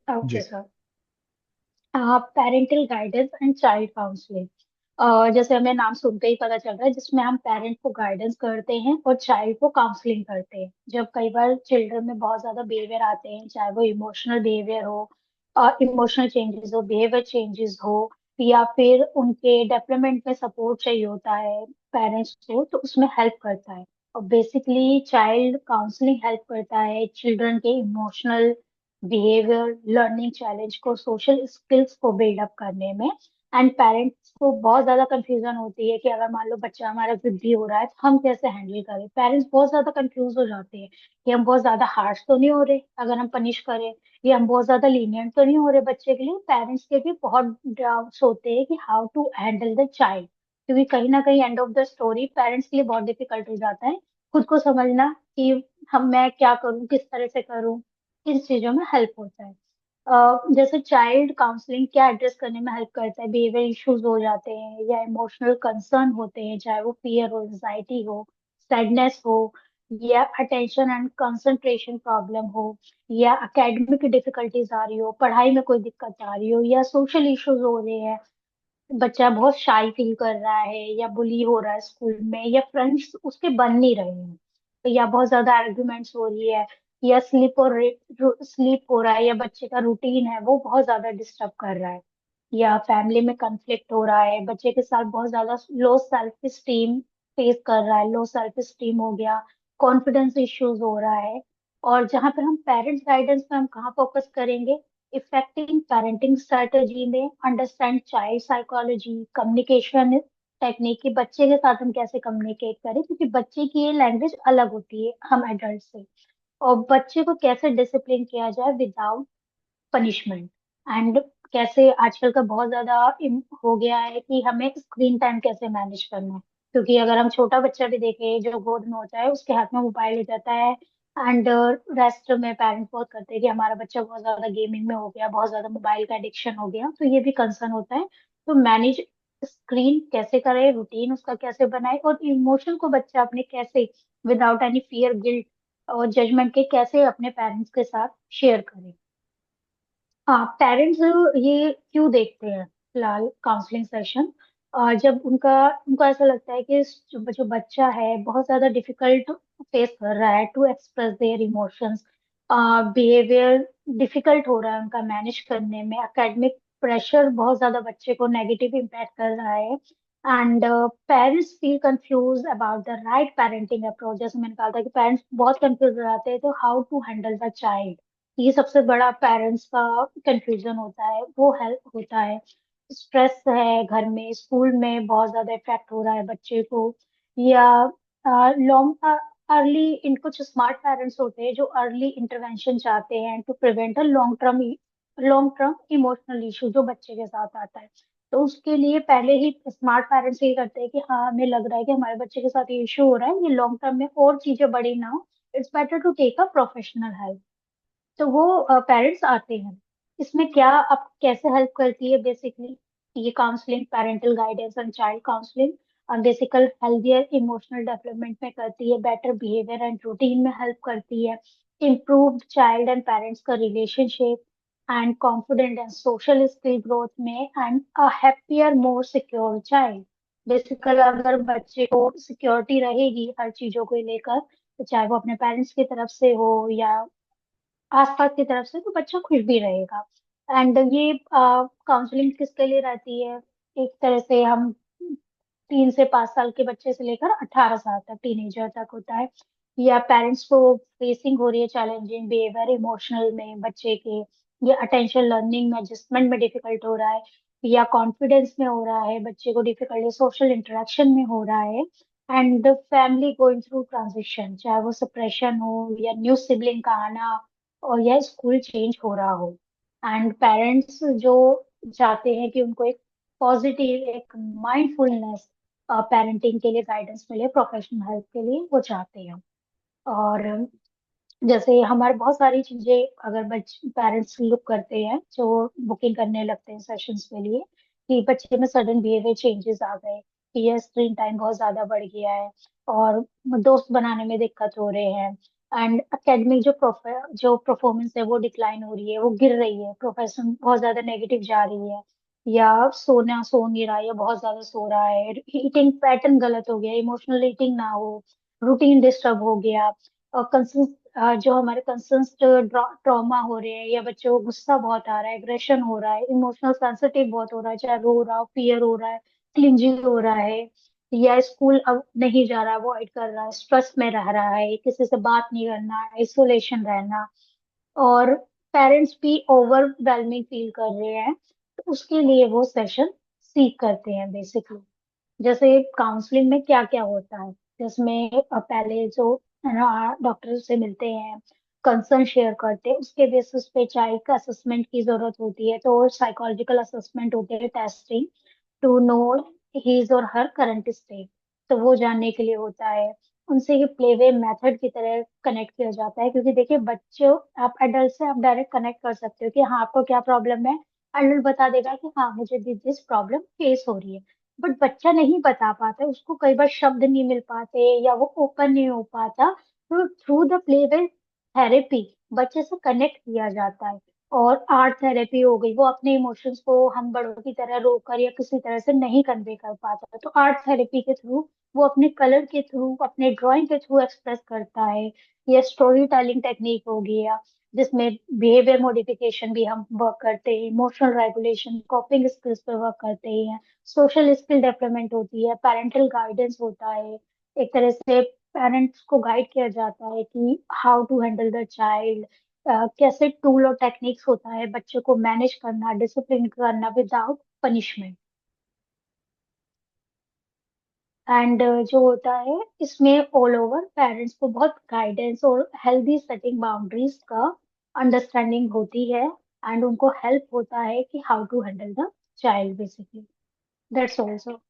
Okay जी। Sir. Parental guidance and child counselling, जैसे हमें नाम सुनते ही पता चल रहा है, जिसमें हम पेरेंट को गाइडेंस करते हैं और चाइल्ड को काउंसलिंग करते हैं। जब कई बार चिल्ड्रन में बहुत ज्यादा बिहेवियर आते हैं, चाहे वो इमोशनल बिहेवियर हो, इमोशनल चेंजेस हो, बिहेवियर चेंजेस हो, या फिर उनके डेवलपमेंट में सपोर्ट चाहिए होता है पेरेंट्स को, तो उसमें हेल्प करता है। और बेसिकली चाइल्ड काउंसलिंग हेल्प करता है चिल्ड्रन के इमोशनल बिहेवियर, लर्निंग चैलेंज को, सोशल स्किल्स को बिल्डअप करने में। एंड पेरेंट्स को बहुत ज्यादा कंफ्यूजन होती है कि अगर मान लो बच्चा हमारा जिद्दी हो रहा है तो हम कैसे हैंडल करें। पेरेंट्स बहुत ज्यादा कंफ्यूज हो जाते हैं कि हम बहुत ज्यादा हार्श तो नहीं हो रहे अगर हम पनिश करें, या हम बहुत ज्यादा लीनियंट तो नहीं हो रहे बच्चे के लिए। पेरेंट्स के भी बहुत डाउट्स होते हैं कि how to handle the child, क्योंकि कहीं ना कहीं end of the story parents के लिए बहुत डिफिकल्ट हो जाता है खुद को समझना कि हम मैं क्या करूं, किस तरह से करूं। इन चीजों में हेल्प होता है। जैसे चाइल्ड काउंसलिंग क्या एड्रेस करने में हेल्प करता है, बिहेवियर इश्यूज हो जाते हैं या इमोशनल कंसर्न होते हैं, चाहे वो फियर हो, एंजाइटी हो, सैडनेस हो, या अटेंशन एंड कंसंट्रेशन प्रॉब्लम हो, या एकेडमिक डिफिकल्टीज आ रही हो, पढ़ाई में कोई दिक्कत आ रही हो, या सोशल इश्यूज हो रहे हैं, बच्चा बहुत शाई फील कर रहा है या बुली हो रहा है स्कूल में, या फ्रेंड्स उसके बन नहीं रहे हैं, या बहुत ज्यादा आर्ग्यूमेंट्स हो रही है, या स्लीप हो रहा है, या बच्चे का रूटीन है वो बहुत ज्यादा डिस्टर्ब कर रहा है, या फैमिली में कंफ्लिक्ट हो रहा है, बच्चे के साथ बहुत ज्यादा लो सेल्फ स्टीम फेस कर रहा है, लो सेल्फ स्टीम हो गया, कॉन्फिडेंस इश्यूज हो रहा है। और जहां पर हम पेरेंट्स गाइडेंस में हम कहाँ फोकस करेंगे, इफेक्टिव पेरेंटिंग स्ट्रेटेजी में understand child psychology, communication technique, कि बच्चे के साथ हम कैसे कम्युनिकेट करें, क्योंकि बच्चे की ये लैंग्वेज अलग होती है हम एडल्ट से। और बच्चे को कैसे डिसिप्लिन किया जाए विदाउट पनिशमेंट। एंड कैसे आजकल का बहुत ज्यादा हो गया है कि हमें स्क्रीन टाइम कैसे मैनेज करना है, क्योंकि अगर हम छोटा बच्चा भी देखें जो गोद में होता है उसके हाथ में मोबाइल हो जाता है। एंड रेस्ट में पेरेंट्स बहुत करते हैं कि हमारा बच्चा बहुत ज्यादा गेमिंग में हो गया, बहुत ज्यादा मोबाइल का एडिक्शन हो गया, तो ये भी कंसर्न होता है। तो मैनेज स्क्रीन कैसे करे, रूटीन उसका कैसे बनाए, और इमोशन को बच्चा अपने कैसे विदाउट एनी फियर, गिल्ट और जजमेंट के कैसे अपने पेरेंट्स के साथ शेयर करे। हाँ, पेरेंट्स ये क्यों देखते हैं फिलहाल काउंसलिंग सेशन, जब उनका उनको ऐसा लगता है कि जो बच्चा है बहुत ज्यादा डिफिकल्ट फेस कर रहा है to express their emotions, behaviour difficult हो रहा है उनका मैनेज करने में, एकेडमिक प्रेशर बहुत ज्यादा बच्चे को नेगेटिव इम्पैक्ट कर रहा है, and parents feel confuse about the right parenting approach. जैसे मैंने कहा था कि पेरेंट्स बहुत कंफ्यूज हो जाते हैं, तो how to handle the child, ये सबसे बड़ा पेरेंट्स का कंफ्यूजन होता है, वो हेल्प होता है। स्ट्रेस है घर में, स्कूल में बहुत ज्यादा इफेक्ट हो रहा है बच्चे को, या लॉन्ग अर्ली इन कुछ स्मार्ट पेरेंट्स होते हैं जो अर्ली इंटरवेंशन चाहते हैं to prevent a long term emotional issue जो बच्चे के साथ आता है। तो उसके लिए पहले ही स्मार्ट पेरेंट्स ये करते हैं कि हाँ, हमें लग रहा है कि हमारे बच्चे के साथ ये इशू हो रहा है, ये लॉन्ग टर्म में और चीजें बड़ी ना हो, it's better to take a professional help. तो वो पेरेंट्स आते हैं। इसमें क्या अब कैसे हेल्प करती है बेसिकली, ये counselling, parental guidance and child counselling basically healthier emotional development में करती है, बेटर बिहेवियर एंड रूटीन में हेल्प करती है, इम्प्रूव्ड चाइल्ड एंड पेरेंट्स का relationship and confident and social skill growth में, and a happier more secure child. Basically अगर बच्चे को सिक्योरिटी रहेगी हर चीजों को लेकर, तो चाहे वो अपने पेरेंट्स की तरफ से हो या आसपास की तरफ से, तो बच्चा खुश भी रहेगा। एंड ये काउंसलिंग किसके लिए रहती है, एक तरह से हम 3 से 5 साल के बच्चे से लेकर 18 साल तक, टीनेजर तक होता है, या पेरेंट्स को फेसिंग हो रही है चैलेंजिंग बिहेवियर इमोशनल में बच्चे के, या अटेंशन लर्निंग में एडजस्टमेंट में डिफिकल्ट हो रहा है, या कॉन्फिडेंस में हो रहा है बच्चे को डिफिकल्ट, सोशल इंटरेक्शन में हो रहा है, and family going through transition, चाहे वो सेपरेशन हो या न्यू सिबलिंग का आना, और या स्कूल चेंज हो रहा हो। एंड पेरेंट्स जो चाहते हैं कि उनको एक पॉजिटिव, एक माइंडफुलनेस पेरेंटिंग के लिए गाइडेंस मिले, प्रोफेशनल हेल्प के लिए वो चाहते हैं। और जैसे हमारे बहुत सारी चीजें अगर पेरेंट्स लुक करते हैं जो बुकिंग करने लगते हैं सेशंस के लिए, कि बच्चे में सडन बिहेवियर चेंजेस आ गए, कि यह स्क्रीन टाइम बहुत ज्यादा बढ़ गया है, और दोस्त बनाने में दिक्कत हो रहे हैं, एंड एकेडमिक जो परफॉर्मेंस है वो डिक्लाइन हो रही है, वो गिर रही है, प्रोफेशन बहुत ज्यादा नेगेटिव जा रही है, या सोना सो नहीं रहा है या बहुत ज्यादा सो रहा है, ईटिंग पैटर्न गलत हो गया, इमोशनल ईटिंग ना हो, रूटीन डिस्टर्ब हो गया, और जो हमारे कंसर्न्स ट्रॉमा हो रहे हैं, या बच्चों को गुस्सा बहुत आ रहा है, एग्रेशन हो रहा है, इमोशनल सेंसिटिव बहुत हो रहा है, चाहे रो रहा हो, फियर हो रहा है, क्लिंजी हो रहा है, या स्कूल अब नहीं जा रहा, अवॉइड कर रहा है, स्ट्रेस में रह रहा है, किसी से बात नहीं करना, आइसोलेशन रहना, और पेरेंट्स भी ओवरवेलमिंग फील कर रहे हैं, तो उसके लिए वो सेशन सीख करते हैं बेसिकली। जैसे काउंसलिंग में क्या क्या होता है, जिसमें पहले जो है ना डॉक्टर से मिलते हैं, कंसर्न शेयर करते हैं, उसके बेसिस पे चाइल्ड का असेसमेंट की जरूरत होती है, तो साइकोलॉजिकल असेसमेंट होते हैं, टेस्टिंग टू नो हिज और हर करंट स्टेट, तो वो जानने के लिए होता है। उनसे ये प्ले वे मेथड की तरह कनेक्ट किया जाता है, क्योंकि देखिए बच्चों, आप एडल्ट से आप डायरेक्ट कनेक्ट कर सकते हो कि हाँ आपको क्या प्रॉब्लम है, एडल्ट बता देगा कि हाँ मुझे दिस प्रॉब्लम फेस हो रही है, बट बच्चा नहीं बता पाता, उसको कई बार शब्द नहीं मिल पाते या वो ओपन नहीं हो पाता, तो through the play way therapy बच्चे से कनेक्ट किया जाता है। और आर्ट थेरेपी हो गई, वो अपने इमोशंस को हम बड़ों की तरह रोकर या किसी तरह से नहीं कन्वे कर पाता, तो आर्ट थेरेपी के थ्रू वो अपने कलर के थ्रू, अपने ड्राइंग के थ्रू एक्सप्रेस करता है। या स्टोरी टेलिंग टेक्निक हो गया, जिसमें बिहेवियर मॉडिफिकेशन भी हम वर्क करते हैं, इमोशनल रेगुलेशन, कॉपिंग स्किल्स पे वर्क करते हैं, सोशल स्किल डेवलपमेंट होती है, पेरेंटल गाइडेंस होता है, एक तरह से पेरेंट्स को गाइड किया जाता है कि how to handle the child, कैसे टूल और टेक्निक्स होता है बच्चे को मैनेज करना, डिसिप्लिन करना विदाउट पनिशमेंट। एंड जो होता है इसमें ऑल ओवर पेरेंट्स को बहुत गाइडेंस और हेल्दी सेटिंग बाउंड्रीज का अंडरस्टैंडिंग होती है, एंड उनको हेल्प होता है कि how to handle the child basically. That's also